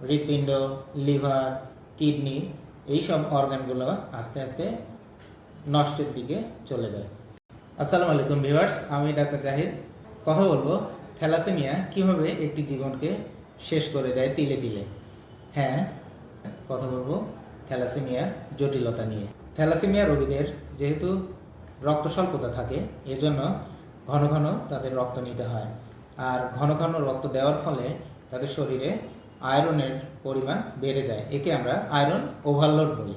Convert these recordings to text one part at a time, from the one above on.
হৃৎপিণ্ড, liver, kidney এইসব অর্গানগুলো আস্তে আস্তে নষ্টের দিকে চলে যায়। আসসালামু আলাইকুম ভিউয়ার্স, আমি ডাক্তার জাহিদ। কথা বলবো থ্যালাসেমিয়া কিভাবে একটি জীবনকে শেষ করে দেয় তিলে তিলে। হ্যাঁ, কথা বলবো থ্যালাসেমিয়ার জটিলতা নিয়ে। থ্যালাসেমিয়া রোগীদের যেহেতু রক্ত স্বল্পতা থাকে, এজন্য ঘন ঘন তাদের রক্ত নিতে হয়। আর ঘন ঘন রক্ত দেওয়ার ফলে তাদের শরীরে আয়রনের পরিমাণ বেড়ে যায়। একে আমরা আয়রন ওভারলোড বলি।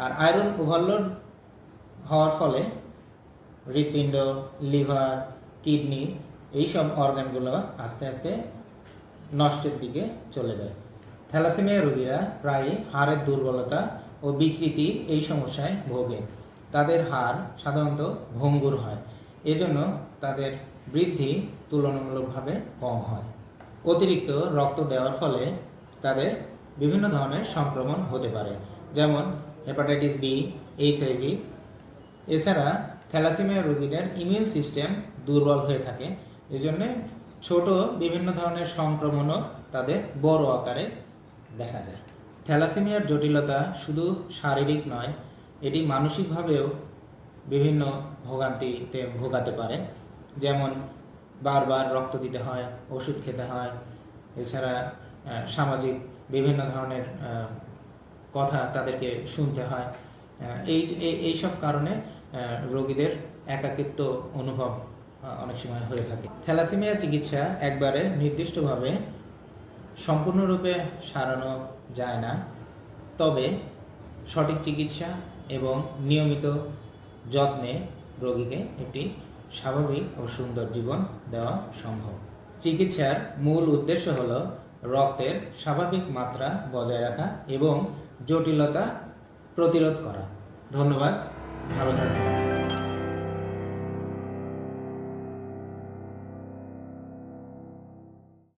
আর আয়রন ওভারলোড হওয়ার ফলে হৃৎপিণ্ড, লিভার, কিডনি এইসব অর্গানগুলো আস্তে আস্তে নষ্টের দিকে চলে যায়। থ্যালাসেমিয়া রোগীরা প্রায়ই হাড়ের দুর্বলতা ও বিকৃতি এই সমস্যায় ভোগে। তাদের হাড় সাধারণত ভঙ্গুর হয়, এজন্য তাদের বৃদ্ধি তুলনামূলকভাবে কম হয়। অতিরিক্ত রক্ত দেওয়ার ফলে তাদের বিভিন্ন ধরনের সংক্রমণ হতে পারে, যেমন হেপাটাইটিস বি, HIV। এছাড়া থ্যালাসেমিয়া রোগীদের ইমিউন সিস্টেম দুর্বল হয়ে থাকে, এজন্য ছোট বিভিন্ন ধরনের সংক্রমণও তাদের বড় আকারে দেখা যায়। থ্যালাসেমিয়ার জটিলতা শুধু শারীরিক নয়, এটি মানসিকভাবেও বিভিন্ন ভোগান্তিতে ভোগাতে পারে। যেমন বারবার রক্ত দিতে হয়, ওষুধ খেতে হয়। এছাড়া সামাজিক বিভিন্ন ধরনের কথা তাদেরকে শুনতে হয়। এইসব কারণে রোগীদের একাকিত্ব অনুভব অনেক সময় হয়ে থাকে। থ্যালাসেমিয়া চিকিৎসা একবারে নির্দিষ্টভাবে সম্পূর্ণরূপে সারানো যায় না, তবে সঠিক চিকিৎসা এবং নিয়মিত যত্নে রোগীকে একটি স্বাভাবিক ও সুন্দর জীবন দেওয়া সম্ভব। চিকিৎসার মূল উদ্দেশ্য হল রক্তের স্বাভাবিক মাত্রা বজায় রাখা এবং জটিলতা প্রতিরোধ করা। ধন্যবাদ, ভালো থাকবেন।